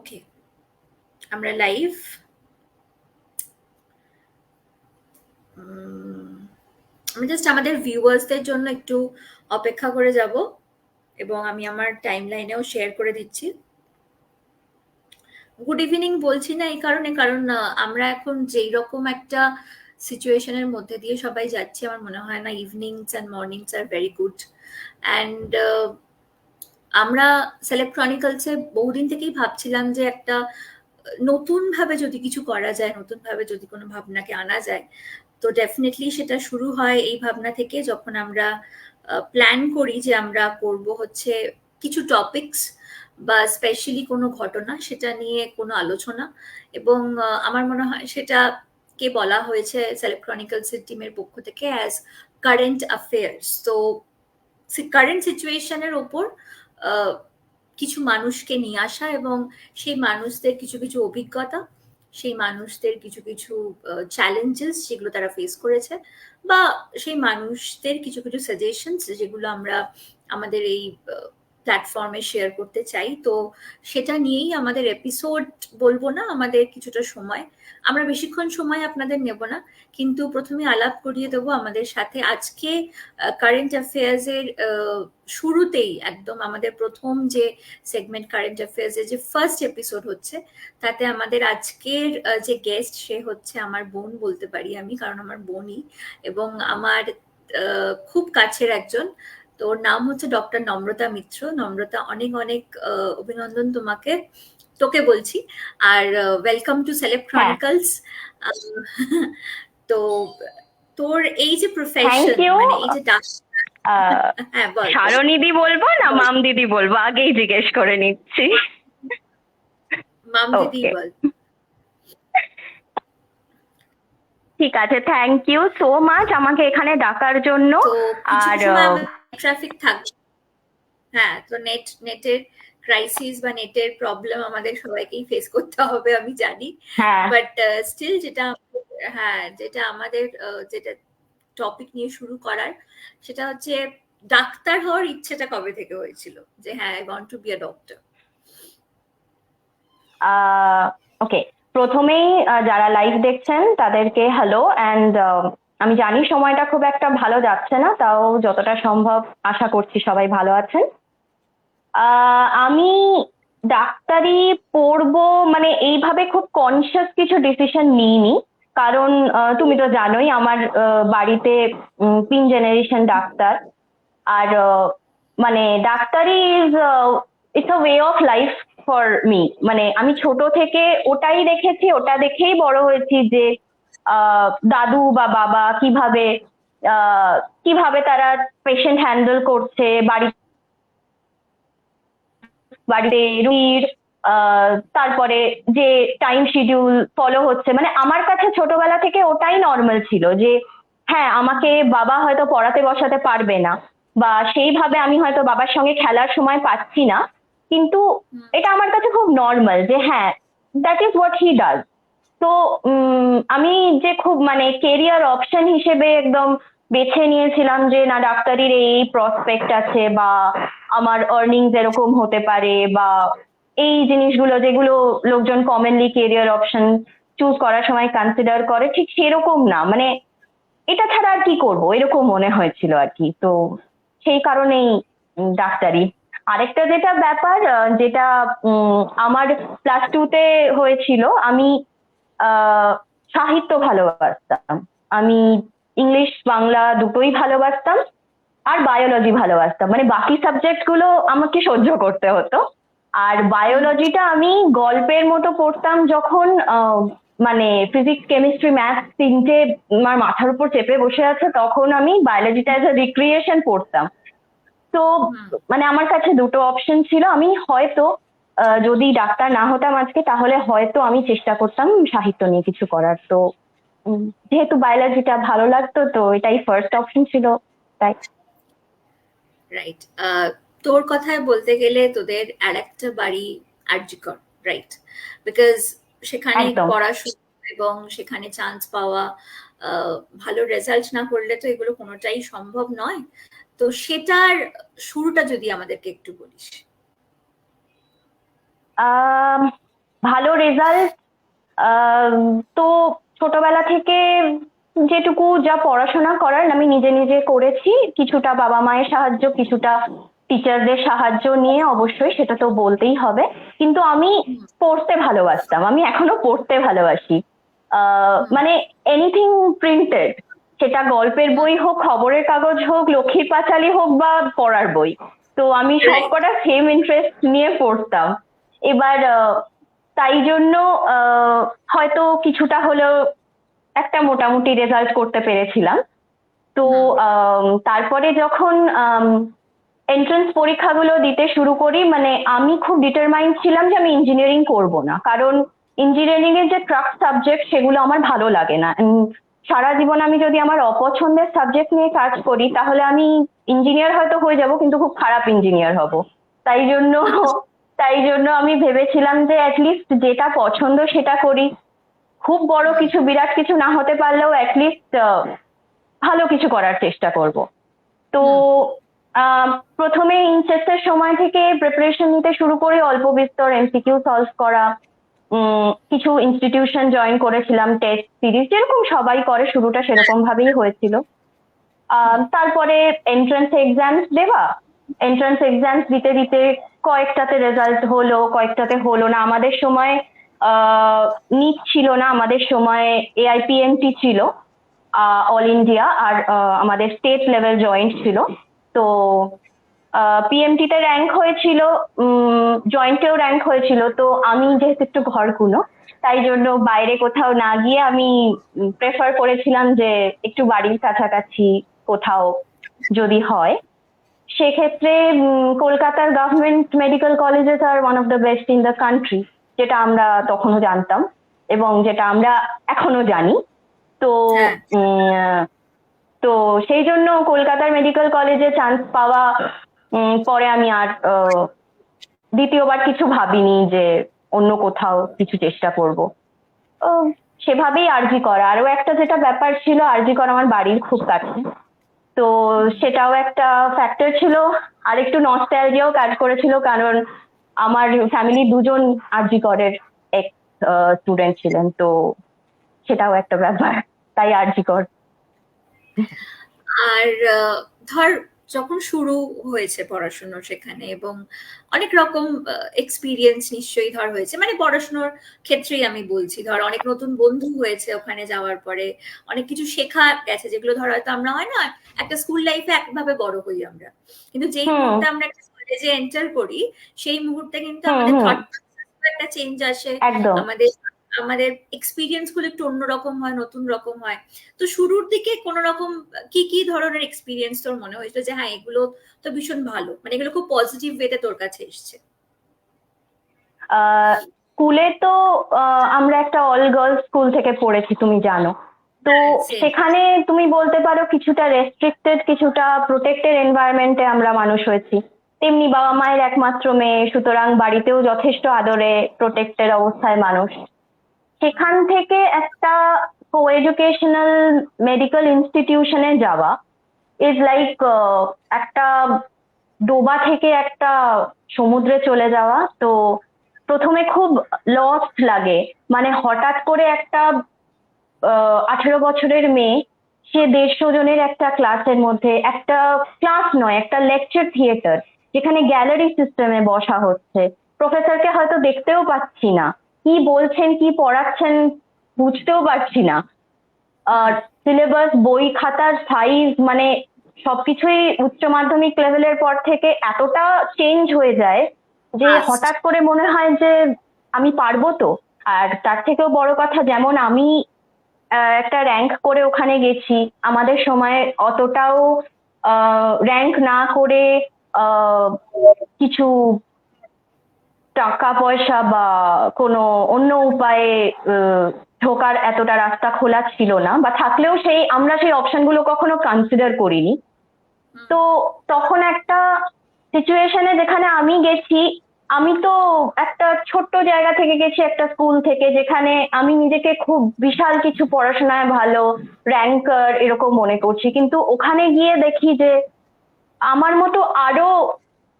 ওকে, আমরা লাইভ। আমি জাস্ট আমাদের ভিউয়ার্সদের জন্য একটু অপেক্ষা করে যাব এবং আমি আমার টাইমলাইনেও শেয়ার করে দিচ্ছি। গুড ইভিনিং বলছি না এই কারণে, কারণ আমরা এখন যেই রকম একটা সিচুয়েশনের মধ্যে দিয়ে সবাই যাচ্ছি, আমার মনে হয় না evenings and mornings are very good. And আমরা সেলেব ক্রনিকলসে বহুদিন থেকেই ভাবছিলাম যে একটা নতুন ভাবে যদি কিছু করা যায়, নতুন ভাবে যদি কোনো ভাবনাকে আনা যায়, তো ডেফিনেটলি সেটা শুরু হয় এই ভাবনা থেকে, যখন আমরা প্ল্যান করি যে আমরা করব হচ্ছে কিছু টপিকস বা স্পেশালি কোনো ঘটনা, সেটা নিয়ে কোনো আলোচনা। এবং আমার মনে হয় সেটাকে বলা হয়েছে সেলেব ক্রনিকলসের টিমের পক্ষ থেকে অ্যাজ কারেন্ট অ্যাফেয়ার্স। তো কারেন্ট সিচুয়েশনের ওপর কিছু মানুষকে নিয়ে আসা এবং সেই মানুষদের কিছু কিছু অভিজ্ঞতা, সেই মানুষদের কিছু কিছু চ্যালেঞ্জেস যেগুলো তারা ফেস করেছে, বা সেই মানুষদের কিছু কিছু সাজেশনস যেগুলো আমরা আমাদের এই প্ল্যাটফর্মে শেয়ার করতে চাই। তো সেটা নিয়েই আমাদের এপিসোড বলবো না, আমাদের কিছুটা সময়, আমরা বেশিক্ষণ সময় আপনাদের নেব না, কিন্তু প্রথমে আলাপ করিয়ে দেবো আমাদের সাথে। আজকে কারেন্ট অ্যাফেয়ার্স এর শুরুতেই একদম আমাদের প্রথম যে সেগমেন্ট কারেন্ট অ্যাফেয়ার্স এর যে ফার্স্ট এপিসোড হচ্ছে, তাতে আমাদের আজকের যে গেস্ট সে হচ্ছে আমার বোন বলতে পারি আমি, কারণ আমার বোনই এবং আমার খুব কাছের একজন। তোর নাম হচ্ছে ডক্টর নম্রতা মিত্র। নম্রতা, অনেক অনেক অভিনন্দন তোমাকে, তোকে বলছি, আর ওয়েলকাম টু সেলেব ক্রনিকলস। তো তোর এই যে প্রফেশন, মানে এই যে হ্যাঁ বল। সারণীদি বলবো না মাম দিদি বলবো, আগেই জিজ্ঞেস করে নিচ্ছি। মাম দিদি বল। ঠিক আছে, থ্যাংক ইউ সো মাচ আমাকে এখানে ডাকার জন্য। তো কিছু আর সময় ট্রাফিক থাকবে, হ্যাঁ, তো নেটের ক্রাইসিস বা নেটের প্রবলেম আমাদের সবাইকেই ফেস করতে হবে আমি জানি, বাট স্টিল যেটা, হ্যাঁ, যেটা আমাদের যেটা টপিক নিয়ে শুরু করার, সেটা হচ্ছে ডাক্তার হওয়ার ইচ্ছেটা কবে থেকে হয়েছিল, যে হ্যাঁ I want to be a doctor. Okay, প্রথমেই যারা লাইভ দেখছেন তাদেরকে হ্যালো। অ্যান্ড আমি জানি সময়টা খুব একটা ভালো যাচ্ছে না, তাও যতটা সম্ভব আশা করছি সবাই ভালো আছেন। আমি ডাক্তারি পড়বো মানে এইভাবে খুব কনসিয়াস কিছু ডিসিশন নিইনি, কারণ তুমি তো জানোই আমার বাড়িতে 3 জেনারেশন ডাক্তার। আর মানে ডাক্তারি is it's a way of life for me. মানে আমি ছোট থেকে ওটাই দেখেছি, ওটা দেখেই বড় হয়েছি যে দাদু বা বাবা কিভাবে কিভাবে তারা পেশেন্ট হ্যান্ডেল করছে, বাড়িতে রুগীর তারপরে যে টাইম শিডিউল ফলো হচ্ছে, মানে আমার কাছে ছোটবেলা থেকে ওটাই নর্মাল ছিল যে হ্যাঁ আমাকে বাবা হয়তো পড়াতে বসাতে পারবে না, বা সেইভাবে আমি হয়তো বাবার সঙ্গে খেলার সময় পাচ্ছি না, কিন্তু এটা আমার কাছে খুব নর্মাল যে হ্যাঁ that is what he does. তো আমি যে খুব মানে কেরিয়ার অপশন হিসেবে একদম বেছে নিয়েছিলাম যে না ডাক্তারির এই প্রসপেক্ট আছে, বা আমার আর্নিংস এরকম হতে পারে, বা এই জিনিসগুলো যেগুলো লোকজন কমনলি কেরিয়ার অপশন চুজ করার সময় কনসিডার করে, ঠিক সেরকম না, মানে এটা ছাড়া আর কি করবো এরকম মনে হয়েছিল আর কি। তো সেই কারণেই ডাক্তারি। আরেকটা যেটা ব্যাপার যেটা আমার +2-তে হয়েছিল, আমি সাহিত্য ভালোবাসতাম। আমি ইংলিশ বাংলা দুটোই ভালোবাসতাম, আর বায়োলজি ভালোবাসতাম, মানে বাকি সাবজেক্ট গুলো আমাকে সহ্য করতে হতো। আর বায়োলজিটা আমি গল্পের মতো পড়তাম, যখন মানে ফিজিক্স কেমিস্ট্রি ম্যাথ তিনটে আমার মাথার উপর চেপে বসে আছে, তখন আমি বায়োলজিটা এজ এ রিক্রিয়েশন পড়তাম। তো মানে আমার কাছে দুটো অপশন ছিল, আমি হয়তো যদি ডাক্তার না হতাম আজকে, তাহলে হয়তো আমি চেষ্টা করতাম সাহিত্য নিয়ে কিছু করার। তো যেহেতু বায়োলজিটা ভালো লাগতো, তো এটাই ফার্স্ট অপশন ছিল, তাই। রাইট, তোর কথায় বলতে গেলে তোদের আর একটা বাড়ি আরজিকর, রাইট? বিকজ সেখানে পড়াশোনা এবং সেখানে চান্স পাওয়া, ভালো রেজাল্ট না করলে তো এগুলো কোনোটাই সম্ভব নয়। তো সেটার শুরুটা যদি আমাদেরকে একটু বলিস। ভালো রেজাল্ট তো ছোটবেলা থেকে যেটুকু যা পড়াশোনা করার আমি নিজে নিজে করেছি, কিছুটা বাবা মায়ের সাহায্য, কিছুটা টিচারদের সাহায্য নিয়ে, অবশ্যই সেটা তো বলতেই হবে। কিন্তু আমি পড়তে ভালোবাসতাম, আমি এখনো পড়তে ভালোবাসি। মানে এনিথিং প্রিন্টেড, সেটা গল্পের বই হোক, খবরের কাগজ হোক, লক্ষ্মীর পাঁচালী হোক, বা পড়ার বই, তো আমি সব কটা সেম ইন্টারেস্ট নিয়ে পড়তাম। এবার তাই জন্য হয়তো কিছুটা হলেও একটা মোটামুটি রেজাল্ট করতে পেরেছিলাম। তো তারপরে যখন এন্ট্রান্স পরীক্ষাগুলো দিতে শুরু করি, মানে আমি খুব ডিটারমাইন্ড ছিলাম যে আমি ইঞ্জিনিয়ারিং করব না, কারণ ইঞ্জিনিয়ারিং এর যে ট্রাক সাবজেক্ট সেগুলো আমার ভালো লাগে না। সারা জীবন আমি যদি আমার অপছন্দের সাবজেক্ট নিয়ে কাজ করি তাহলে আমি ইঞ্জিনিয়ার হয়তো হয়ে যাব, কিন্তু খুব খারাপ ইঞ্জিনিয়ার হব। তাই জন্য তাই জন্য আমি ভেবেছিলাম যে অ্যাটলিস্ট যেটা পছন্দ সেটা করি। খুব বড় কিছু, বিরাট কিছু না হতে পারলেও অ্যাটলিস্ট ভালো কিছু করার চেষ্টা করব। তো প্রথমে ইনসেসের সময় থেকে প্রিপারেশন নিতে শুরু করি, অল্প বিস্তর এমসিকিউ সলভ করা, কিছু ইনস্টিটিউশন জয়েন করেছিলাম, টেস্ট সিরিজ যেরকম সবাই করে, শুরুটা সেরকম ভাবেই হয়েছিল। তারপরে এন্ট্রান্স এক্সামস দেওয়া, এন্ট্রান্স এক্সামস দিতে দিতে কয়েকটাতে রেজাল্ট হলো, কয়েকটাতে হলো না। আমাদের সময় নিট ছিল না, আমাদের সময় এআইপিএমটি ছিল, অল ইন্ডিয়া, আর আমাদের স্টেট লেভেল জয়েন্ট ছিল। তো পিএমটিতে র্যাঙ্ক হয়েছিল, জয়েন্টেও র্যাঙ্ক হয়েছিল। তো আমি যেহেতু একটু ঘরকুনো, তাই জন্য বাইরে কোথাও না গিয়ে আমি প্রেফার করেছিলাম যে একটু বাড়ির কাছাকাছি কোথাও যদি হয়। সেক্ষেত্রে কলকাতার government medical colleges are one of the best in the country, যেটা আমরা তখনও জানতাম এবং যেটা আমরা এখনো জানি। তো তো সেই জন্য কলকাতার মেডিকেল কলেজে চান্স পাওয়া, পরে আমি আর দ্বিতীয়বার কিছু ভাবিনি যে অন্য কোথাও কিছু চেষ্টা করব। সেভাবেই আরজি করা। আরো একটা যেটা ব্যাপার ছিল, আরজি করা আমার বাড়ির খুব কাছে, তো সেটাও একটা ফ্যাক্টর ছিল। আর একটু নস্টালজিয়াও কাজ করেছিল, কারণ আমার ফ্যামিলি দুজন আরজি করের এক্স স্টুডেন্ট ছিলেন, তো সেটাও একটা ব্যাপার, তাই আরজি কর। আর ধর যখন শুরু হয়েছে পড়াশোনা সেখানে, এবং অনেক রকম এক্সপিরিয়েন্স নিশ্চয়ই ধর হয়েছে, মানে পড়াশোনার ক্ষেত্রেই আমি বলছি, ধর অনেক নতুন বন্ধু হয়েছে ওখানে যাওয়ার পরে, অনেক কিছু শেখা গেছে যেগুলো ধর হয়তো আমরা হয় না একটা স্কুল লাইফে একভাবে বড় হই আমরা, কিন্তু যেই মুহূর্তে আমরা একটা কলেজে এন্টার করি সেই মুহূর্তে কিন্তু আমাদের থট একটা চেঞ্জ আসে, একদম। আমাদের আমাদের এক্সপিরিয়েন্স গুলো একটু অন্যরকম হয়, নতুন রকম হয়। তো শুরুর দিকে কোন রকম কি কি ধরনের এক্সপিরিয়েন্স তোর মনে হয়েছিল যে হ্যাঁ এগুলো তো ভীষণ ভালো, মানে এগুলো খুব পজিটিভ ওয়েতে তোর কাছে এসছে? স্কুলে তো আমরা একটা অল গার্লস স্কুল থেকে পড়েছি, তুমি জানো। তো সেখানে তুমি বলতে পারো কিছুটা রেস্ট্রিক্টেড, কিছুটা প্রোটেক্টেড এনভায়রনমেন্টে আমরা মানুষ হয়েছি। তেমনি বাবা মায়ের একমাত্র মেয়ে, সুতরাং বাড়িতেও যথেষ্ট আদরে প্রোটেক্টেড অবস্থায় মানুষ। সেখান থেকে একটা কো এডুকেশনাল মেডিকেল ইনস্টিটিউশনে যাওয়া ইজ লাইক একটা ডোবা থেকে একটা সমুদ্রে চলে যাওয়া। তো প্রথমে খুব লস্ট লাগে, মানে হঠাৎ করে একটা 18 বছরের মেয়ে, সে 150 জনের একটা ক্লাসের মধ্যে, একটা ক্লাস নয়, একটা লেকচার থিয়েটার, যেখানে গ্যালারি সিস্টেমে বসা হচ্ছে, প্রফেসরকে হয়তো দেখতেও পাচ্ছি না, কি বলছেন কি পড়াচ্ছেন বুঝতেও পারছি না। আর সিলেবাস, বই খাতার সাইজ, মানে সবকিছুই উচ্চ মাধ্যমিক লেভেলের পর থেকে এতটা চেঞ্জ হয়ে যায় যে হঠাৎ করে মনে হয় যে আমি পারবো তো। আর তার থেকেও বড় কথা, যেমন আমি একটা র্যাঙ্ক করে ওখানে গেছি, আমাদের সময় অতটাও র্যাঙ্ক না করে কিছু টাকা পয়সা বা কোনো অন্য উপায়ে ঢোকার এতটা রাস্তা খোলা ছিল না, বা থাকলেও আমরা সেই অপশনগুলো কখনো কনসিডার করিনি। তো তখন একটা সিচুয়েশনে যেখানে আমি গেছি, আমি তো একটা ছোট্ট জায়গা থেকে গেছি, একটা স্কুল থেকে, যেখানে আমি নিজেকে খুব বিশাল কিছু পড়াশোনায় ভালো, র্যাঙ্কার এরকম মনে করছি, কিন্তু ওখানে গিয়ে দেখি যে আমার মতো আরো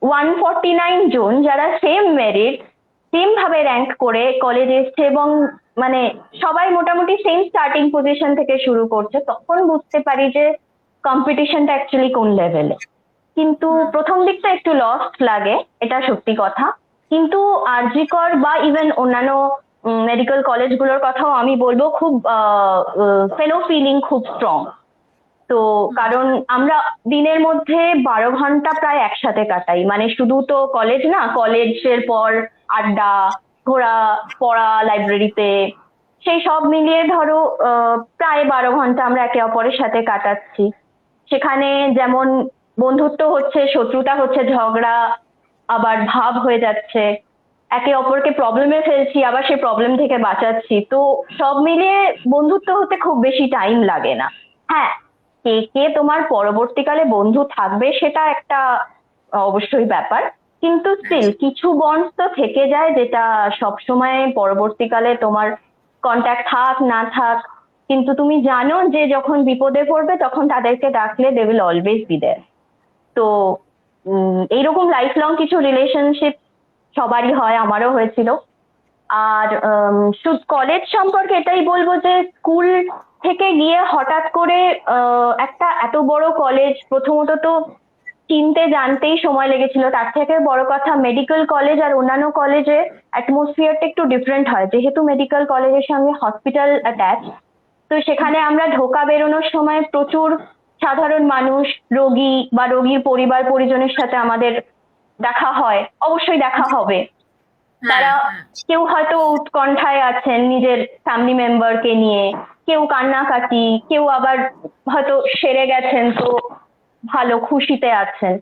149 জন যারা সেম মেরিট, সেম ভাবে র্যাঙ্ক করে কলেজ এসছে এবং মানে সবাই মোটামুটি সেম স্টার্টিং পজিশন থেকে শুরু করছে, তখন বুঝতে পারি যে কম্পিটিশনটা অ্যাকচুয়ালি কোন লেভেলে। কিন্তু প্রথম দিকটা একটু লস্ট লাগে, এটা সত্যি কথা। কিন্তু আরজি কর বা ইভেন অন্যান্য মেডিকেল কলেজগুলোর কথাও আমি বলবো, খুব ফেলো ফিলিং খুব স্ট্রং। তো কারণ আমরা দিনের মধ্যে 12 ঘন্টা প্রায় একসাথে কাটাই, মানে শুধু তো কলেজ না, কলেজের পর আড্ডা, ঘোরা, পড়া লাইব্রেরিতে, সেই সব মিলিয়ে ধরো প্রায় 12 ঘন্টা আমরা একে অপরের সাথে কাটাচ্ছি। সেখানে যেমন বন্ধুত্ব হচ্ছে, শত্রুতা হচ্ছে, ঝগড়া আবার ভাব হয়ে যাচ্ছে, একে অপরকে প্রবলেমে ফেলছি, আবার সেই প্রবলেম থেকে বাঁচাচ্ছি। তো সব মিলিয়ে বন্ধুত্ব হতে খুব বেশি টাইম লাগে না। হ্যাঁ, কে কে তোমার পরবর্তীকালে বন্ধু থাকবে সেটা একটা অবশ্যই ব্যাপার, কিন্তু স্টিল কিছু বন্ড তো থেকে যায় যেটা সব সময় পরবর্তীকালে তোমার কন্ট্যাক্ট থাক না থাক, কিন্তু তুমি জানো যে যখন বিপদে পড়বে তখন তাদেরকে ডাকলে they will always be there. তো এইরকম লাইফ লং কিছু রিলেশনশিপ সবারই হয়, আমারও হয়েছিল। আর শুধু কলেজ সম্পর্কে এটাই বলবো যে স্কুল থেকে গিয়ে হঠাৎ করে একটা এত বড় কলেজ, প্রথমত তো চিনতে জানতেই সময় লেগেছিল, তার থেকে বড় কথা মেডিকেল কলেজ আর অন্যান্য কলেজে অ্যাটমসফিয়ারটা একটু ডিফারেন্ট হয়, যেহেতু মেডিকেল কলেজের সঙ্গে হসপিটাল অ্যাটাচ। তো সেখানে আমরা ঢোকা বেরোনোর সময় প্রচুর সাধারণ মানুষ, রোগী বা রোগীর পরিবার পরিজনের সাথে আমাদের দেখা হয়, অবশ্যই দেখা হবে। তারা কেউ হয়তো উৎকণ্ঠায় আছেন নিজের ফ্যামিলি মেম্বারকে নিয়ে, কেউ কান্নাকাটি, কেউ আবার হয়তো সেরে গেছেন তো ভালো খুশিতে আছেন।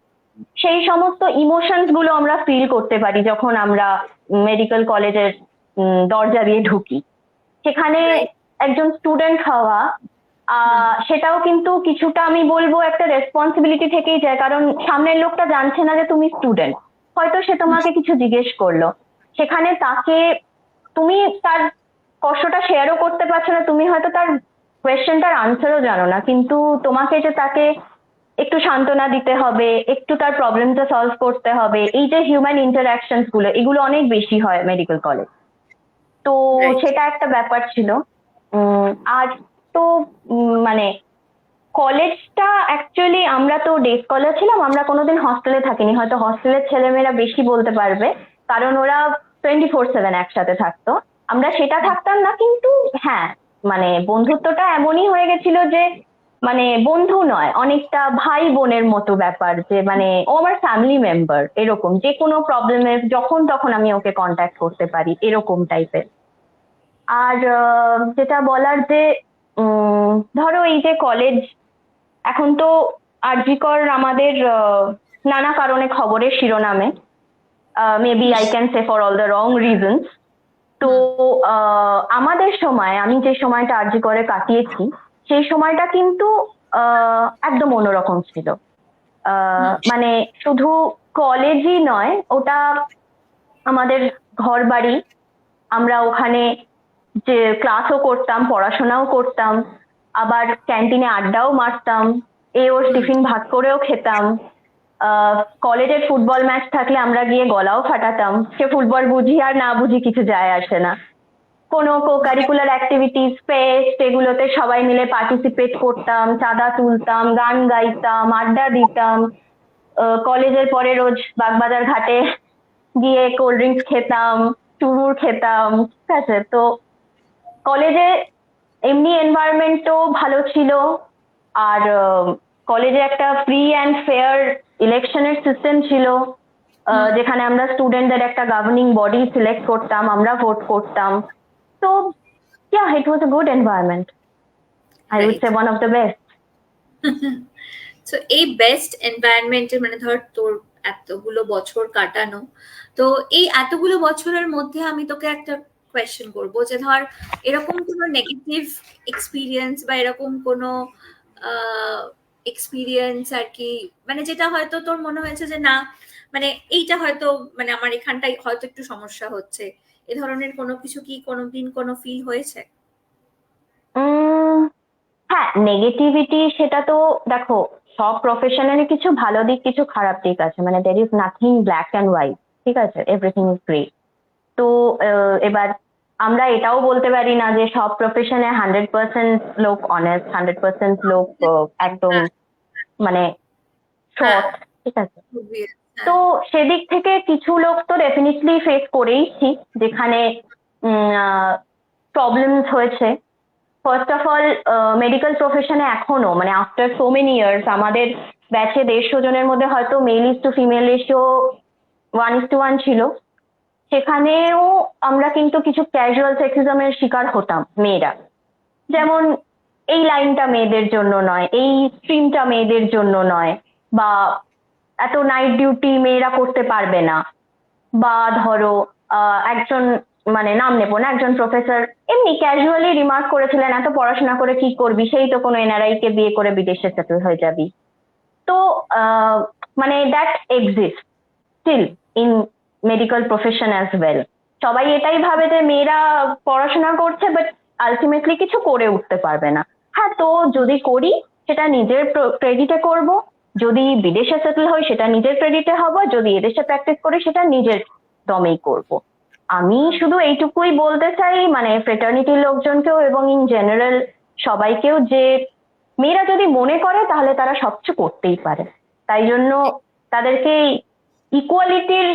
সেই সমস্ত ইমোশনস গুলো আমরা ফিল করতে পারি যখন আমরা মেডিকেল কলেজের দরজা দিয়ে ঢুকি। সেখানে একজন স্টুডেন্ট হওয়া সেটাও কিন্তু কিছুটা আমি বলবো একটা রেসপন্সিবিলিটি থেকেই যায়, কারণ সামনের লোকটা জানছে না যে তুমি স্টুডেন্ট, হয়তো সে তোমাকে কিছু জিজ্ঞেস করলো, সেখানে তাকে তুমি তার কষ্টটা শেয়ারও করতে পারছো না, তুমি হয়তো তার কোয়েশ্চেনটার আনসারও জানো না, কিন্তু তোমাকে যে তাকে একটু সান্ত্বনা দিতে হবে, একটু তার প্রবলেমটা সলভ করতে হবে, এই যে হিউম্যান ইন্টারাকশনস গুলো, এগুলো অনেক বেশি হয় মেডিকেল কলেজ। তো সেটা একটা ব্যাপার ছিল। আর তো মানে কলেজটা অ্যাকচুয়ালি, আমরা তো ডে স্কলার ছিলাম, আমরা কোনোদিন হস্টেলে থাকিনি, হয়তো হস্টেলের ছেলেমেয়েরা বেশি বলতে পারবে, কারণ ওরা 24/7 একসাথে থাকতো, আমরা সেটা থাকতাম না। কিন্তু হ্যাঁ, মানে বন্ধুত্বটা এমনই হয়ে গেছিল যে মানে বন্ধু নয়, অনেকটা ভাই বোনের মতো ব্যাপার, যে মানে ও আমার ফ্যামিলি মেম্বার, এরকম যে কোনো প্রবলেমে যখন তখন আমি ওকে কন্ট্যাক্ট করতে পারি, এরকম টাইপের। আর যেটা বলার যে ধরো এই যে কলেজ, এখন তো আরজি কর আমাদের নানা কারণে খবরের শিরোনামে, maybe I can say for all the wrong reasons. তো আমাদের সময়, আমি যে সময়টা আরজি করে কাটিয়েছি, সেই সময়টা কিন্তু একদম অন্যরকম ছিল। মানে শুধু কলেজই নয়, ওটা আমাদের ঘর বাড়ি। আমরা ওখানে যে ক্লাসও করতাম, পড়াশোনাও করতাম, আবার ক্যান্টিনে আড্ডাও মারতাম, এ ওর টিফিন ভাগ করেও খেতাম। কলেজের ফুটবল ম্যাচ থাকলে আমরা গিয়ে গলাও ফাটাতাম, সে ফুটবল বুঝি আর না বুঝি কিছু যায় আসে না। কোনো কো কারিকুলার অ্যাক্টিভিটিস, ফেস্ট, এগুলোতে সবাই মিলে পার্টিসিপেট করতাম, চাঁদা তুলতাম, গান গাইতাম, আড্ডা দিতাম। কলেজের পরে রোজ বাগবাজার ঘাটে গিয়ে কোল্ড ড্রিঙ্কস খেতাম, চুরুর খেতাম, ঠিক আছে। তো কলেজে এমনি এনভায়রনমেন্টও ভালো ছিল, আর কলেজে একটা ফ্রি অ্যান্ড ফেয়ার ইলেকশনের সিস্টেম ছিল, যেখানে আমরা স্টুডেন্টদের একটা গভর্নিং বডি সিলেক্ট করতাম, আমরা ভোট করতাম। তো yeah, it was a good environment. I would say one of the best. So এই বেস্ট এনভায়রনমেন্টে, মানে ধর তোর এতগুলো বছর কাটানো, তো এই এতগুলো বছরের মধ্যে আমি তোকে একটা কোয়েশ্চেন করবো যে ধর এরকম কোনো নেগেটিভ এক্সপিরিয়েন্স বা এরকম কোনো এক্সপিরিয়েন্স আর কি, মানে যেটা হয়তো তোর মনে হয়েছে যে না, মানে এইটা হয়তো মানে আমার এখানটাই হয়তো একটু সমস্যা হচ্ছে, এ ধরনের কোনো কিছু কি কোনোদিন কোনো ফিল হয়েছে? হ্যাঁ, নেগেটিভিটি সেটা তো দেখো, সব প্রফেশনেরই কিছু ভালো দিক কিছু খারাপ দিক আছে, মানে there is nothing black and white, ঠিক আছে, এভরিথিং ইজ গ্রে। তো এবার আমরা এটাও বলতে পারি না যে সব প্রফেশনে 100% লোক অনেস্ট, 100% লোক একদম মানে সৎ, ঠিক আছে। তো সেদিক থেকে কিছু লোক তো ডেফিনেটলি ফেস করেইছি যেখানে প্রবলেমস হয়েছে। ফার্স্ট অফ অল মেডিকেল প্রফেশনে এখনো মানে আফটার সো মেনি ইয়ার্স আমাদের ব্যাচে 150 জনের মধ্যে হয়তো mail is to female ratio 1:1 ছিল। সেখানেও আমরা কিন্তু কিছু ক্যাজুয়াল সেক্সিজমের শিকার হতাম মেয়েরা, যেমন এই লাইনটা মেয়েদের জন্য নয়, এই স্ট্রিমটা মেয়েদের জন্য নয়, বা এত নাইট ডিউটি মেয়েরা করতে পারবে না, বা ধরো একজন মানে নাম নেবো না, একজন প্রফেসর এমনি ক্যাজুয়ালি রিমার্ক করেছিলেন এত পড়াশোনা করে কি করবি, সেই তো কোনো এনআরআই কে বিয়ে করে বিদেশে সেটেল হয়ে যাবি। তো মানে that exist still in medical profession as well. সবাই এটাই ভাবে যে মেয়েরা পড়াশোনা করছে বাট আলটিমেটলি কিছু করে উঠতে পারবে না। হ্যাঁ, তো যদি করি সেটা নিজের ক্রেডিটে করব, যদি বিদেশে সেটেল হই সেটা নিজের ক্রেডিটে হব, যদি এদেশে প্র্যাকটিস করি সেটা নিজের দমেই করব। আমি শুধু এইটুকুই বলতে চাই মানে ফ্রেটার্নিটির লোকজনকেও এবং ইন জেনারেল সবাইকেও যে মেয়েরা যদি মনে করে তাহলে তারা সবকিছু করতেই পারে। তাই জন্য তাদেরকে ইকুয়ালিটির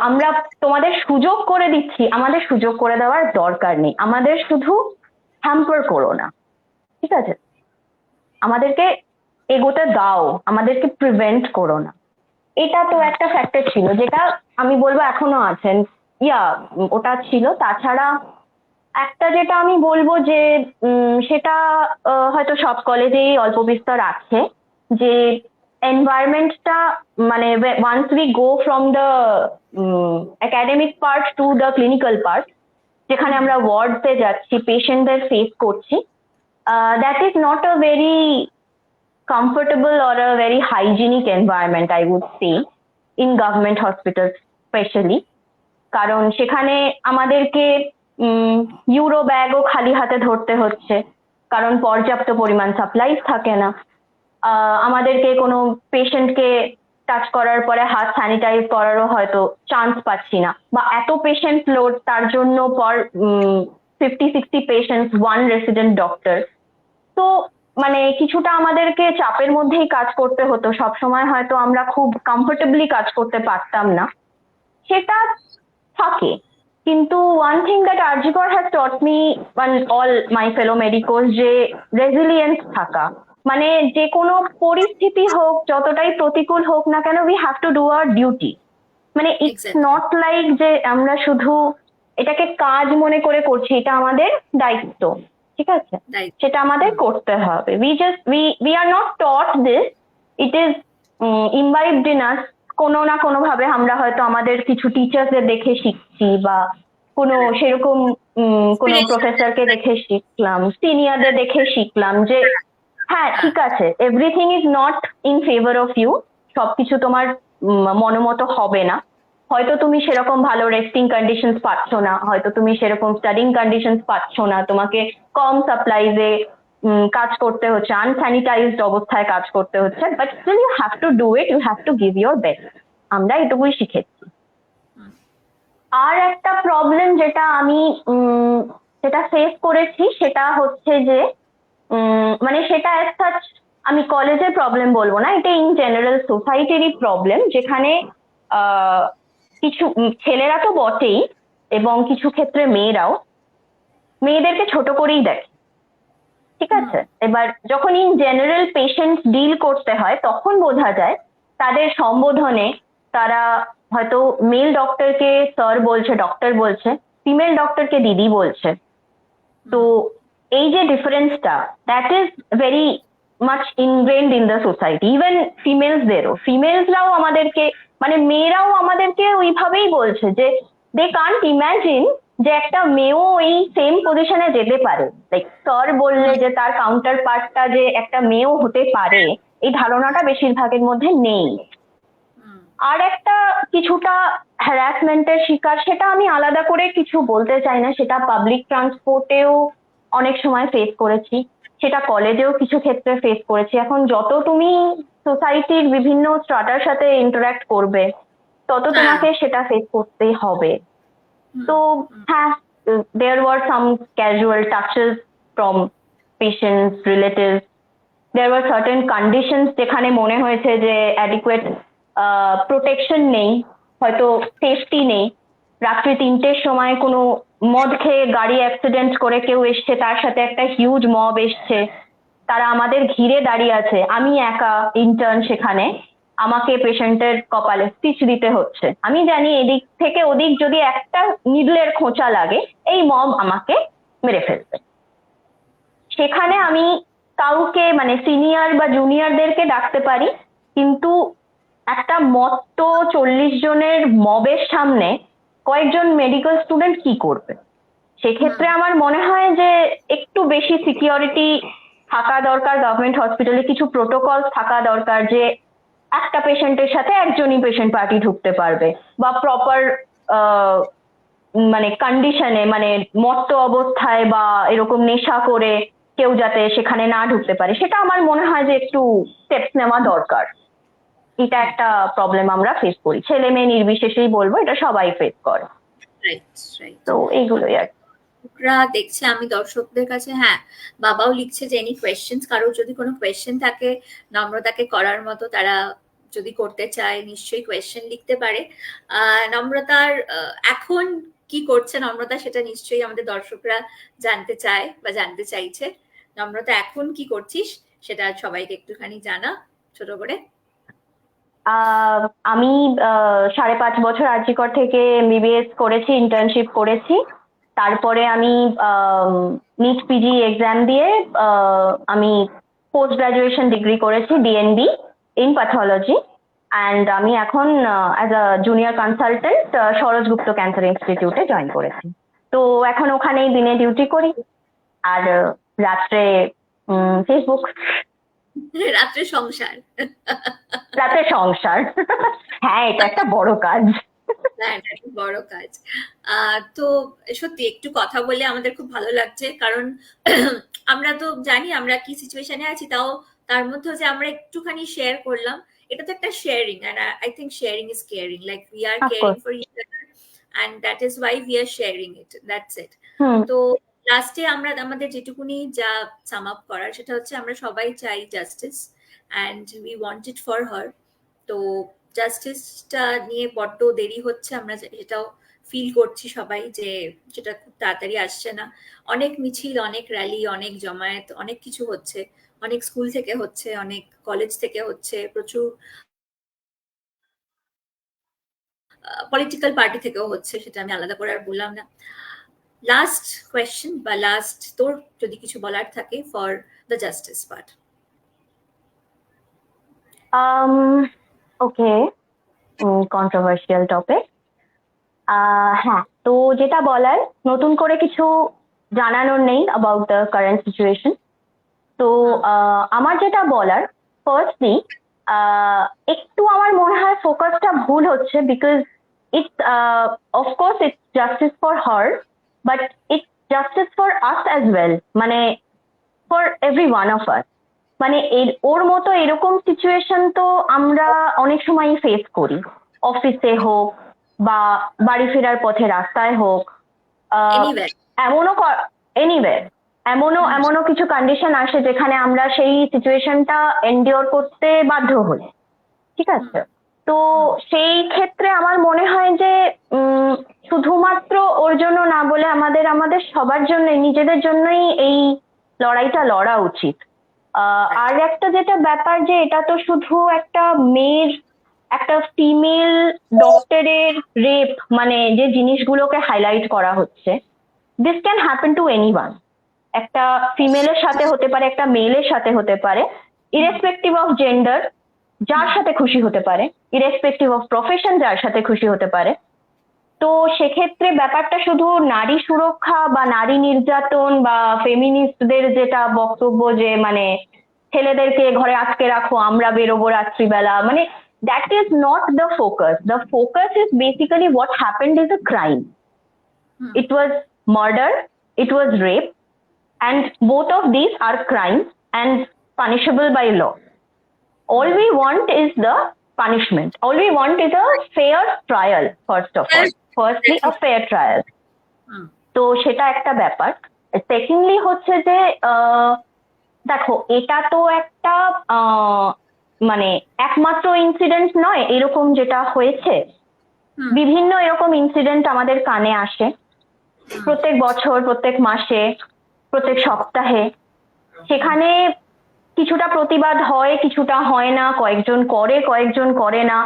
আমরা তোমাদের সুযোগ করে দিচ্ছি, আমাদের সুযোগ করে দেওয়ার দরকার নেই, আমাদের শুধু হ্যাম্পার করো না, ঠিক আছে? আমাদেরকে এগোতে দাও, আমাদেরকে প্রিভেন্ট করো না। এটা তো একটা ফ্যাক্টর ছিল যেটা আমি বলবো এখনো আছেন, ওটা ছিল। তাছাড়া একটা যেটা আমি বলবো যে সেটা হয়তো সব কলেজেই অল্প বিস্তর আছে, যে এনভায়রনমেন্টটা মানে once we go from the academic part to the clinical part, যেখানে আমরা ওয়ার্ডতে যাচ্ছি, পেশেন্টদের ফেস করছি, that is not a very comfortable or a very hygienic environment, I would say, in government hospitals especially. কারণ সেখানে আমাদেরকে ইউরো ব্যাগও খালি হাতে ধরতে হচ্ছে, কারণ পর্যাপ্ত পরিমাণ সাপ্লাইজ থাকে না। আমাদেরকে কোনো পেশেন্টকে টাচ করার পরে হাত স্যানিটাইজ করারও হয়তো চান্স পাচ্ছি না, বা এত পেশেন্ট লোড তার জন্য পর 50-60 পেশেন্টস, 1 রেসিডেন্ট ডক্টর। তো মানে কিছুটা আমাদেরকে চাপের মধ্যেই কাজ করতে হতো, সব সময় হয়তো আমরা খুব কমফোর্টেবলি কাজ করতে পারতাম না, সেটা থাকে। কিন্তু one thing that RG Kar has taught me and all my fellow Medicos, যে রেজিলিয়েন্স থাকা, মানে যে কোনো পরিস্থিতি হোক, যতটাই প্রতিকূল হোক না কেন, we have to do our duty. মানে ইটস নট লাইক যে আমরা শুধু এটাকে কাজ মনে করে করছি, এটা আমাদের দায়িত্ব, ঠিক আছে? সেটা আমাদের করতে হবে। we are not taught this, it is imbibed in us। কোনো না কোনো ভাবে আমরা হয়তো আমাদের কিছু টিচার্সদের দেখে শিখছি, বা কোনো সেরকম কোনো প্রফেসরকে দেখে শিখলাম, সিনিয়রদের দেখে শিখলাম যে হ্যাঁ ঠিক আছে, everything is not in favour of you, সবকিছু তোমার মনোমতো হবে না, হয়তো তুমি সেরকম ভালো রেস্টিং কন্ডিশনস পাচ্ছ না, হয়তো তুমি সেরকম স্টাডিং কন্ডিশনস পাচ্ছ না, তোমাকে কম সাপ্লাইজে কাজ করতে হচ্ছে, আনস্যানিটাইজড অবস্থায় কাজ করতে হচ্ছে, but still you have to do it, you have to give your best. আমরা এটুকুই শিখেছি। আর একটা প্রবলেম যেটা আমি যেটা ফেস করেছি সেটা হচ্ছে যে মানে সেটা অ্যাজ সাচ আমি কলেজের প্রবলেম বলবো না, এটা ইন জেনারেল সোসাইটিরই প্রবলেম, যেখানে কিছু ছেলেরা তো বটেই এবং কিছু ক্ষেত্রে মেয়েরাও মেয়েদেরকে ছোট করেই দেখে, ঠিক আছে? এবার যখন ইন জেনারেল পেশেন্ট ডিল করতে হয় তখন বোঝা যায় তাদের সম্বোধনে তারা হয়তো মেল ডক্টরকে স্যার বলছে, ডক্টর বলছে, ফিমেল ডক্টরকে দিদি বলছে। তো এই যে ডিফারেন্সটা, that is very much ingrained in the society. Even ফিমেলসরাও আমাদেরকে মানে মেয়েরাও আমাদেরকে ওইভাবেই বলছে যে দে কান্ট ইম্যাজিন যে একটা মেয়েও এই সেম পজিশনে যেতে পারে। লাইক স্যার বললে যে তার কাউন্টার পার্টটা যে একটা মেয়েও হতে পারে, এই ধারণাটা বেশিরভাগের মধ্যে নেই। আর একটা কিছুটা হ্যারাসমেন্টের শিকার, সেটা আমি আলাদা করে কিছু বলতে চাই না, সেটা পাবলিক ট্রান্সপোর্টেও অনেক সময় ফেস করেছি, সেটা কলেজেও কিছু ক্ষেত্রে ফেস করেছি। এখন যত তুমি সোসাইটির বিভিন্ন স্ট্রাটার সাথে ইন্টারঅ্যাক্ট করবে তত তোমাকে সেটা ফেস করতেই হবে। তো হ্যাঁ, there were some casual touches from patients, relatives. There were certain conditions যেখানে মনে হয়েছে যে adequate protection নেই, হয়তো সেফটি নেই। রাত্রি 3টের সময় কোনো মদ খেয়ে গাড়ি অ্যাক্সিডেন্ট করে কেউ এসছে, তার সাথে একটা হিউজ মব এসছে, তারা আমাদের ঘিরে দাঁড়িয়ে আছে, আমি একা ইন্টার্ন সেখানে, আমাকে পেশেন্টের কপালে স্টিচ দিতে হচ্ছে। আমি জানি এদিক থেকে ওদিক যদি একটা নিডলের খোঁচা লাগে, এই মব আমাকে মেরে ফেলবে। সেখানে আমি কাউকে মানে সিনিয়র বা জুনিয়রদেরকে ডাকতে পারি, কিন্তু একটা মত্ত 40 জনের মবের সামনে কয়েকজন মেডিকেল স্টুডেন্ট কি করবে? সেক্ষেত্রে আমার মনে হয় যে একটু বেশি সিকিউরিটি থাকা দরকার, গভর্নমেন্ট হসপিটালে কিছু প্রোটোকল থাকা দরকার, যে একটা পেশেন্টের সাথে একজনই পেশেন্ট পার্টি ঢুকতে পারবে, বা প্রপার মানে কন্ডিশনে, মানে মত্ত অবস্থায় বা এরকম নেশা করে কেউ যাতে সেখানে না ঢুকতে পারে, সেটা আমার মনে হয় যে একটু স্টেপস নেওয়া দরকার। এটা একটা প্রবলেম আমরা ফেস করি, ছেলে মেয়ে নির্বিশেষেই বলবো, এটা সবাই ফেস করে। তো এইগুলোই আর দেখছে আমি দর্শকদের কাছে, হ্যাঁ বাবাও লিখছে যে এনি কোয়েশ্চেন্স, কারোর যদি কোনো কোয়েশ্চেন থাকে নম্রতাকে করার মতো, তারা যদি করতে চায় নিশ্চয়ই কোয়েশ্চেন লিখতে পারে। নম্রতার এখন কি করছে নম্রতা, সেটা নিশ্চয়ই আমাদের দর্শকরা জানতে চায় বা জানতে চাইছে। নম্রতা এখন কি করছিস সেটা সবাইকে একটুখানি জানা ছোট করে। আমি 5.5 বছর আরজিকর থেকে এমবিবিএস করেছি, ইন্টার্নশিপ করেছি। তারপরে আমি নিট পিজি এক্সাম দিয়ে আমি পোস্ট গ্রাজুয়েশন ডিগ্রি করেছি, ডিএনবি ইন প্যাথোলজি। অ্যান্ড আমি এখন as a junior consultant Saroj Gupta cancer ইনস্টিটিউটে জয়েন করেছি। তো এখন ওখানেই দিনে ডিউটি করি, আর রাত্রে ফেসবুক। রাত্রে সংসার। রাতে সংসার, হ্যাঁ এটা একটা বড় কাজ। বড় কাজ। তো সত্যি একটু কথা বলে আমাদের খুব ভালো লাগছে, কারণ আমরা তো জানি আমরা কি সিচুয়েশনে আছি, তাও তার মধ্যে যে আমরা একটুখানি শেয়ার করলাম, এটা তো একটা sharing, and I think sharing is caring, like we are caring for each other, and that is why we are sharing it, that's it. তো লাস্টে আমরা আমাদের যেটুকুনি যা সাম আপ করার, সেটা হচ্ছে আমরা সবাই চাই justice, and we want it for her. তো জাস্টিসটা নিয়ে বড্ড দেরি হচ্ছে, আমরা এটাও ফিল করছি সবাই, যে সেটা খুব তাড়াতাড়ি আসছে না। অনেক মিছিল, অনেক র্যালি, অনেক জমায়েত, অনেক কিছু হচ্ছে, অনেক স্কুল থেকে হচ্ছে, অনেক কলেজ থেকে হচ্ছে, প্রচুর পলিটিক্যাল পার্টি থেকেও হচ্ছে, সেটা আমি আলাদা করে আর বললাম না। লাস্ট কোয়েশ্চেন বা লাস্ট তোর যদি কিছু বলার থাকে for the justice part. Okay, controversial topic. হ্যাঁ, তো যেটা বলার, নতুন করে কিছু জানানোর নেই অ্যাবাউট দ্য কারেন্ট সিচুয়েশন। তো আমার যেটা বলার, ফার্স্টলি একটু আমার মনে হয় ফোকাসটা ভুল হচ্ছে, because it's of course it's justice for her, but it's justice for us as well, মানে for every one of us. মানে ওর মতো এরকম সিচুয়েশন তো আমরা অনেক সময় ফেস করি, অফিসে হোক বা বাড়ি ফেরার পথে রাস্তায় হোক, এমনও এনিওয়ে, এমনও কিছু কন্ডিশন আসে যেখানে আমরা সেই সিচুয়েশনটা এনডিওর করতে বাধ্য হই, ঠিক আছে? তো সেই ক্ষেত্রে আমার মনে হয় যে শুধুমাত্র ওর জন্য না বলে আমাদের সবার জন্য, নিজেদের জন্যই এই লড়াইটা লড়া উচিত। আর একটা যেটা ব্যাপার, যে এটা তো শুধু একটা মেয়ের, একটা ফিমেল ডক্টরের রেপ, মানে যে জিনিসগুলোকে হাইলাইট করা হচ্ছে, this can happen to anyone. একটা ফিমেলের সাথে হতে পারে, একটা মেলের সাথে হতে পারে, ইরেসপেক্টিভ অফ জেন্ডার, যার সাথে খুশি হতে পারে, ইরেসপেক্টিভ অফ প্রফেশন, যার সাথে খুশি হতে পারে। তো সেক্ষেত্রে ব্যাপারটা শুধু নারী সুরক্ষা বা নারী নির্যাতন বা ফেমিনিস্টদের যেটা বক্তব্য, যে মানে ছেলেদেরকে ঘরে আটকে রাখো, আমরা বেরোবো রাত্রিবেলা, মানে that is not the focus. The focus is basically what happened is a crime. It was murder, it was rape, and both of these are crimes and punishable by law. All we want is the punishment. All we want is a fair trial, first of all. Firstly, a fair trial. তো সেটা একটা ব্যাপার। Secondly হচ্ছে যে দেখো, এটা তো একটা মানে একমাত্র ইনসিডেন্ট নয় এরকম যেটা হয়েছে। বিভিন্ন এরকম ইনসিডেন্ট আমাদের কানে আসে প্রত্যেক বছর, প্রত্যেক মাসে, প্রত্যেক সপ্তাহে। সেখানে কিছুটা প্রতিবাদ হয়, কিছুটা হয় না, কয়েকজন করে, কয়েকজন করে না।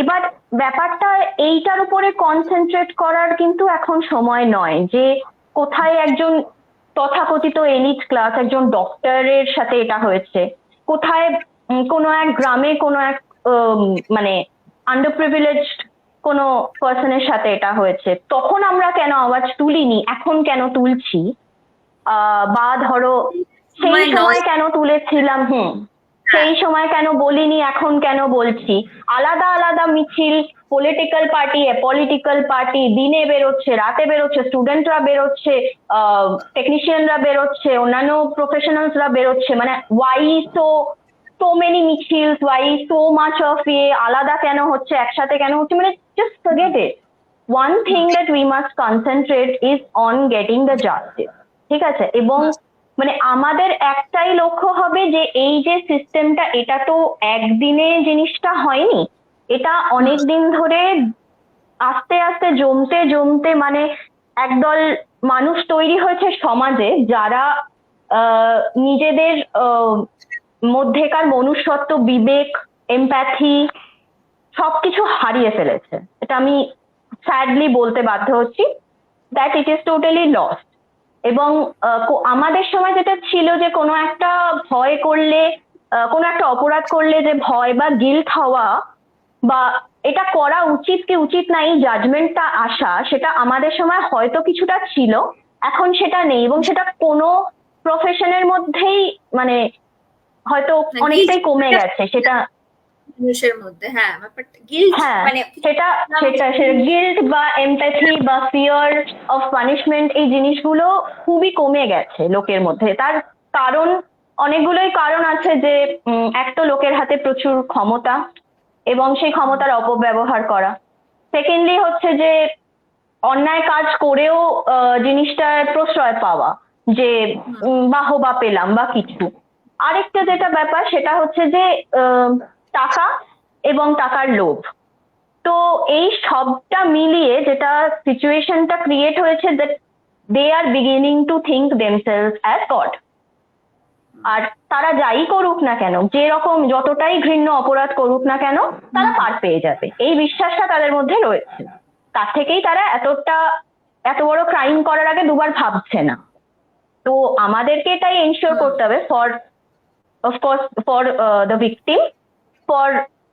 এবার ব্যাপারটা এইটার উপরে কনসেন্ট্রেট করার কিন্তু এখন সময় নয় যে কোথায় একজন তথাকথিত এলিট ক্লাস, একজন ডক্টরের সাথে এটা হয়েছে, কোথায় কোনো এক গ্রামে কোনো এক মানে আন্ডার প্রিভিলেজড কোনো পার্সনের সাথে এটা হয়েছে। তখন আমরা কেন আওয়াজ তুলিনি, এখন কেন তুলছি? বা ধরো সেই সময় কেন তুলেছিলাম, সেই সময় কেন বলিনি, এখন কেন বলছি? আলাদা আলাদা মিছিল, পলিটিক্যাল পার্টি, অ্যাপলিটিক্যাল পার্টি, দিনে বেরোচ্ছে, রাতে বেরোচ্ছে, স্টুডেন্টরা বেরোচ্ছে, টেকনিশিয়ানরা বেরোচ্ছে, অন্যান্য প্রফেশনালসরা বেরোচ্ছে। মানে ওয়াই so many মিছিলস, ওয়াই so much of আলাদা কেন হচ্ছে, একসাথে কেন হচ্ছে? মানে just forget it. One thing that we must concentrate is on getting the justice. ঠিক আছে? এবং মানে আমাদের একটাই লক্ষ্য হবে যে এই যে সিস্টেমটা, এটা তো একদিনে জিনিসটা হয়নি, এটা অনেক দিন ধরে আস্তে আস্তে জমতে জমতে মানে একদল মানুষ তৈরি হয়েছে সমাজে, যারা নিজেদের মধ্যেকার মনুষ্যত্ব, বিবেক, এমপ্যাথি সবকিছু হারিয়ে ফেলেছে। এটা আমি স্যাডলি বলতে বাধ্য হচ্ছি, that it is totally lost. এবং আমাদের সময় যেটা ছিল যে কোনো একটা ভয় করলে, কোনো একটা অপরাধ করলে যে ভয় বা গিল্ট হওয়া, বা এটা করা উচিত কি উচিত না এই জাজমেন্টটা আসা, সেটা আমাদের সময় হয়তো কিছুটা ছিল, এখন সেটা নেই। এবং সেটা কোনো প্রফেশনের মধ্যেই মানে হয়তো অনেকটাই কমে গেছে সেটা মানুষের মধ্যে। হ্যাঁ, ব্যাপারটা গিল্ট, মানে সেটা গিল্ট বা এমপ্যাথি বা ফিয়ার অফ পানিশমেন্ট, এই জিনিসগুলো খুবই কমে গেছে লোকের মধ্যে। তার কারণ অনেকগুলোই কারণ আছে, যে এক তো লোকের হাতে প্রচুর ক্ষমতা এবং সেই ক্ষমতার অপব্যবহার করা। সেকেন্ডলি হচ্ছে যে অন্যায় কাজ করেও জিনিসটার প্রশ্রয় পাওয়া, যে বাহবা পেলাম বা কিছু। আরেকটা যেটা ব্যাপার সেটা হচ্ছে যে টাকা এবং টাকার লোভ। তো এই সবটা মিলিয়ে যেটা সিচুয়েশনটা ক্রিয়েট হয়েছে, that they are beginning to think themselves as God. আর তারা যাই করুক না কেন, যেরকম যতটাই ঘৃণ্য অপরাধ করুক না কেন, তারা পার পেয়ে যাবে, এই বিশ্বাসটা তাদের মধ্যে রয়েছে। তার থেকেই তারা এত বড় ক্রাইম করার আগে দুবার ভাবছে না। তো আমাদেরকে এটাই এনশিওর করতে হবে, for of course for the victim, for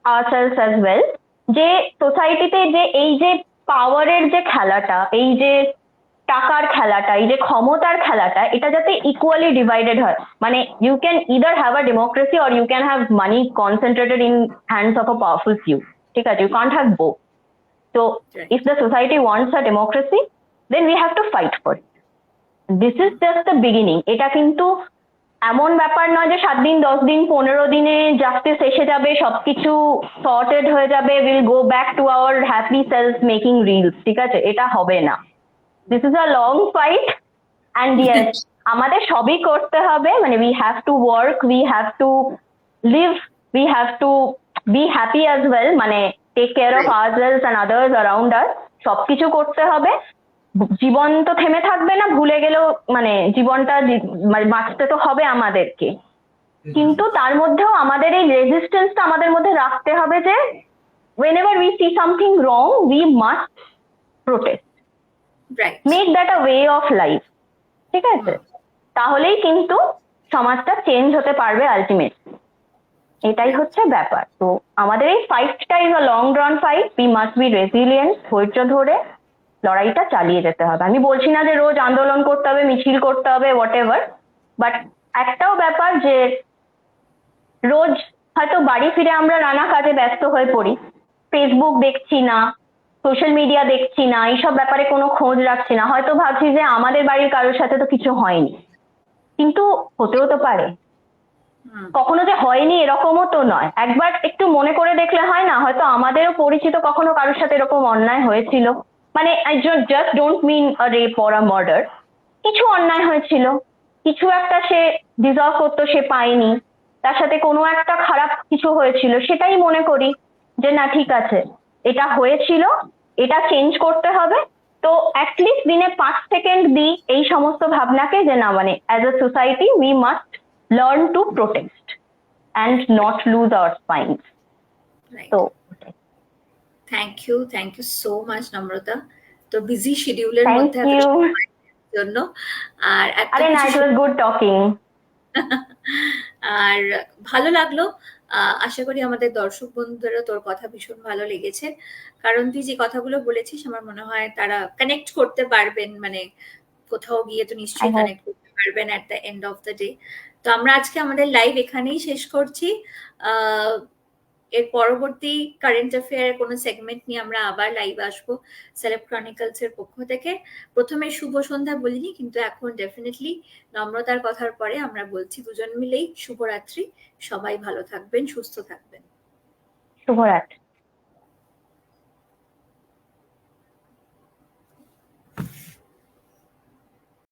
ourselves as well, যে সোসাইটিতে যে এই যে পাওয়ারের যে খেলাটা, এই যে টাকার খেলাটা, এই যে ক্ষমতার খেলাটা, এটা যাতে ইকুয়ালি ডিভাইডেড হয়। মানে you can either have a democracy or you can have money concentrated in hands of a powerful few. ঠিক আছে? You can't have both. So if the society wants a democracy, then we have to fight for it. This is just the beginning. এটা কিন্তু এমন ব্যাপার নয় যে 7 দিন, 10 দিন, 15 দিনে জাস্টিস এসে যাবে, সবকিছু সর্টেড হয়ে যাবে, will go back to our happy self making reels. ঠিক আছে? এটা হবে না। This is a long fight, and yes, আমাদের সবই করতে হবে। মানে we have to work, we have to live, we have to be happy as well, মানে take care of ourselves and others around us. সবকিছু করতে হবে। জীবন তো থেমে থাকবে না, ভুলে গেলেও মানে জীবনটা মানে বাঁচতে তো হবে আমাদেরকে। কিন্তু তার মধ্যেও আমাদের এই রেজিস্ট্যান্সটা আমাদের মধ্যে রাখতে হবে, যে whenever we see something wrong, we must protest. Right. Make that a way of life. ঠিক আছে? তাহলেই কিন্তু সমাজটা চেঞ্জ হতে পারবে আলটিমেটলি। এটাই হচ্ছে ব্যাপার। তো আমাদের এই ফাইটটা is a long run fight. We must be resilient. ধৈর্য ধরে লড়াইটা চালিয়ে যেতে হবে। আমি বলছি না যে রোজ আন্দোলন করতে হবে, মিছিল করতে হবে, হোয়াট এভার, বাট একটাও ব্যাপার যে রোজ হয়তো বাড়ি ফিরে আমরা নানা কাজে ব্যস্ত হয়ে পড়ি, ফেসবুক দেখছি না, সোশ্যাল মিডিয়া দেখছি না, এইসব ব্যাপারে কোনো খোঁজ রাখছি না, হয়তো ভাবছি যে আমাদের বাড়ির কারোর সাথে তো কিছু হয়নি, কিন্তু হতেও তো পারে। হুম, কখনো যে হয়নি এরকমও তো নয়, একবার একটু মনে করে দেখলে হয় না, হয়তো আমাদেরও পরিচিত কখনো কারোর সাথে এরকম অন্যায় হয়েছিল, মানে I just don't mean a rape or a murder, কিছু অন্যায় হয়েছিল, কিছু একটা সে ডিজার্ভ করতো, সে পায়নি, তার সাথে কোনো একটা খারাপ কিছু হয়েছিল, সেটাই মনে করি যে না ঠিক আছে, এটা হয়েছিল, এটা চেঞ্জ করতে হবে। তো অ্যাটলিস্ট দিনে 5 সেকেন্ড দিই এই সমস্ত ভাবনাকে, যে না মানে as a society we must learn to protect and not lose our spine. Right. তো thank you so much Namrata, তো বিজি শিডিউলের থ্যাংক মধ্যে এত ইউ। সময়ের জন্য। আর এত আরে না, কিছু ইট ওয়াজ গুড টকিং। আর ভালো লাগলো। আশা করি আমাদের দর্শক বন্ধুদেরও তোর কথা ভীষণ ভালো লেগেছে, কারণ তুই যে কথাগুলো বলেছিস আমার মনে হয় তারা কানেক্ট করতে পারবেন, মানে কোথাও গিয়ে তো আই নিশ্চয়ই হোপ। কানেক্ট করতে পারবেন at the end of the day. তো আমরা আজকে আমাদের লাইভ এখানেই শেষ করছি। আহ এর পরবর্তী কারেন্ট অ্যাফেয়ার কোনো সেগমেন্ট নিয়ে আমরা আবার লাইভ আসবো সেলেব ক্রনিকলস এর পক্ষ থেকে। প্রথমে শুভ সন্ধ্যা বলিনি, কিন্তু এখন ডেফিনেটলি নম্রতার কথার পরে আমরা বলছি দুজন মিলেই শুভরাত্রি। সবাই ভালো থাকবেন, সুস্থ থাকবেন। শুভরাত্রি।